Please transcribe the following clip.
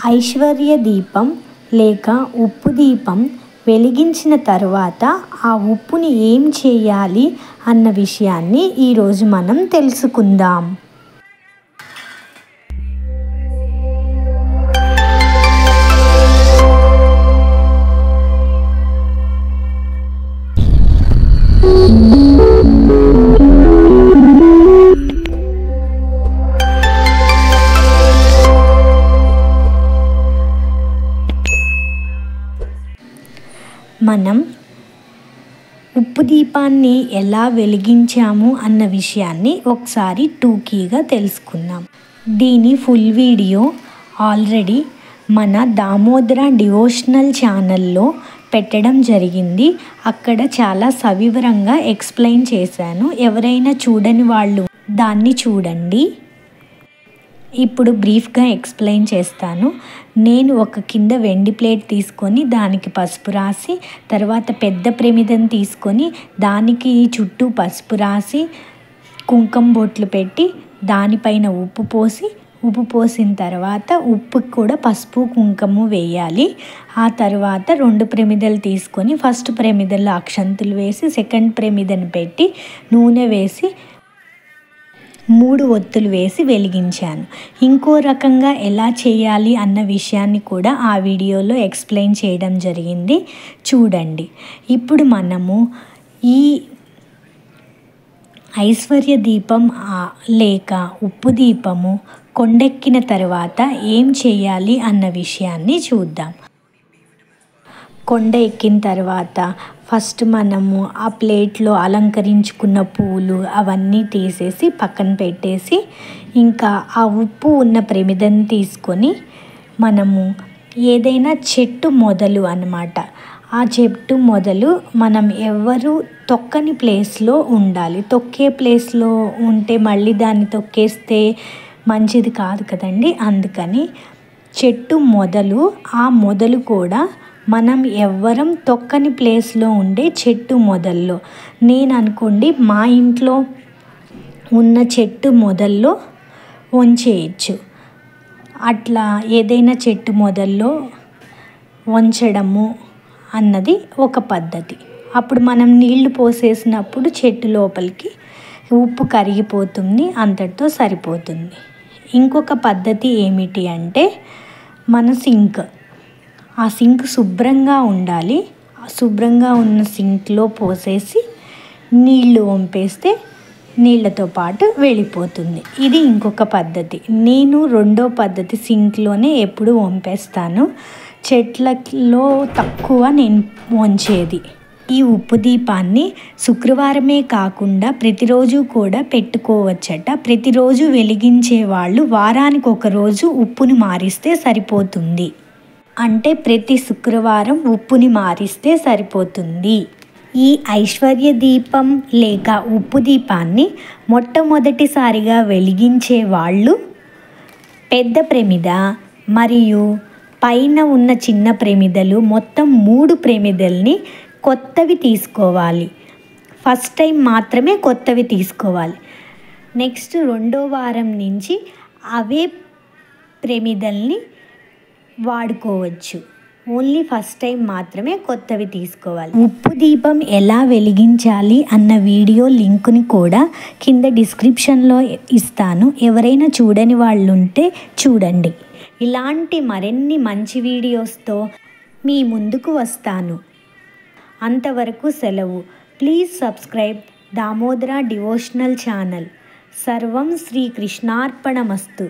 ఐశ్వర్య దీపం లేక ఉప్పు దీపం వెలిగించిన తర్వాత ఆ ఉప్పుని ఏం చేయాలి అన్న విషయాన్ని ఈరోజు మనం తెలుసుకుందాం. మనం ఉప్పు దీపాన్ని ఎలా వెలిగించాము అన్న విషయాన్ని ఒకసారి టూకీగా తెలుసుకుందాం. దీని ఫుల్ వీడియో ఆల్రెడీ మన దామోదర డివోషనల్ ఛానల్లో పెట్టడం జరిగింది. అక్కడ చాలా సవివరంగా ఎక్స్ప్లెయిన్ చేశాను. ఎవరైనా చూడని వాళ్ళు దాన్ని చూడండి. ఇప్పుడు బ్రీఫ్గా ఎక్స్ప్లెయిన్ చేస్తాను. నేను ఒక కింద వెండి ప్లేట్ తీసుకొని దానికి పసుపు రాసి, తర్వాత పెద్ద ప్రమిదను తీసుకొని దానికి చుట్టూ పసుపు రాసి కుంకుమ బొట్లు పెట్టి దానిపైన ఉప్పు పోసిన తర్వాత ఉప్పుకి కూడా పసుపు కుంకుమ వేయాలి. ఆ తర్వాత 2 ప్రమిదలు తీసుకొని ఫస్ట్ ప్రమిదలో అక్షంతులు వేసి సెకండ్ ప్రమిదను పెట్టి నూనె వేసి 3 ఒత్తులు వేసి వెలిగించాను. ఇంకో రకంగా ఎలా చేయాలి అన్న విషయాన్ని కూడా ఆ వీడియోలో ఎక్స్ప్లెయిన్ చేయడం జరిగింది, చూడండి. ఇప్పుడు మనము ఈ ఐశ్వర్య దీపం లేక ఉప్పు దీపము కొండెక్కిన తర్వాత ఏం చేయాలి అన్న విషయాన్ని చూద్దాం. కొండ ఎక్కిన తర్వాత ఫస్ట్ మనము ఆ ప్లేట్లో అలంకరించుకున్న పూలు అవన్నీ తీసేసి పక్కన పెట్టేసి, ఇంకా ఆ ఉప్పు ఉన్న ప్రమిదను తీసుకొని మనము ఏదైనా చెట్టు మొదలు అన్నమాట, ఆ చెట్టు మొదలు మనం ఎవరు తొక్కని ప్లేస్లో ఉండాలి. తొక్కే ప్లేస్లో ఉంటే మళ్ళీ దాన్ని తొక్కేస్తే మంచిది కాదు కదండి. అందుకని చెట్టు మొదలు, ఆ మొదలు కూడా మనం ఎవ్వరం తొక్కని ప్లేస్లో ఉండే చెట్టు మొదల్లో, నేను అనుకోండి మా ఇంట్లో ఉన్న చెట్టు మొదల్లో ఉంచేయచ్చు. అట్లా ఏదైనా చెట్టు మొదల్లో ఉంచడము అన్నది ఒక పద్ధతి. అప్పుడు మనం నీళ్లు పోసేసినప్పుడు చెట్టు లోపలికి ఉప్పు కరిగిపోతుంది, అంతటితో సరిపోతుంది. ఇంకొక పద్ధతి ఏమిటి అంటే మన ఆ సింక్ శుభ్రంగా ఉండాలి. శుభ్రంగా ఉన్న సింక్లో పోసేసి నీళ్లు వంపేస్తే నీళ్ళతో పాటు వెళ్ళిపోతుంది. ఇది ఇంకొక పద్ధతి. నేను 2వ పద్ధతి సింక్లోనే ఎప్పుడు వంపేస్తాను. చెట్లలో తక్కువ నేను వంచేది. ఈ ఉప్పు దీపాన్ని శుక్రవారమే కాకుండా ప్రతిరోజు కూడా పెట్టుకోవచ్చట. ప్రతిరోజు వెలిగించే వాళ్ళు వారానికి ఒక రోజు ఉప్పుని మారిస్తే సరిపోతుంది. అంటే ప్రతి శుక్రవారం ఉప్పుని మారిస్తే సరిపోతుంది. ఈ ఐశ్వర్య దీపం లేక ఉప్పు దీపాన్ని మొట్టమొదటిసారిగా వెలిగించే వాళ్ళు పెద్ద ప్రమిద మరియు పైన ఉన్న చిన్న ప్రమిదలు మొత్తం 3 ప్రమిదల్ని కొత్తవి తీసుకోవాలి. ఫస్ట్ టైం మాత్రమే కొత్తవి తీసుకోవాలి. నెక్స్ట్ 2వ వారం నుంచి అవే ప్రమిదల్ని వాడుకోవచ్చు. ఓన్లీ ఫస్ట్ టైం మాత్రమే కొత్తవి తీసుకోవాలి. ఉప్పు దీపం ఎలా వెలిగించాలి అన్న వీడియో లింక్ని కూడా కింద డిస్క్రిప్షన్లో ఇస్తాను. ఎవరైనా చూడని వాళ్ళు ఉంటే చూడండి. ఇలాంటి మరిన్ని మంచి వీడియోస్తో మీ ముందుకు వస్తాను. అంతవరకు సెలవు. Please subscribe Damodara devotional channel. సర్వం శ్రీకృష్ణార్పణమస్తు.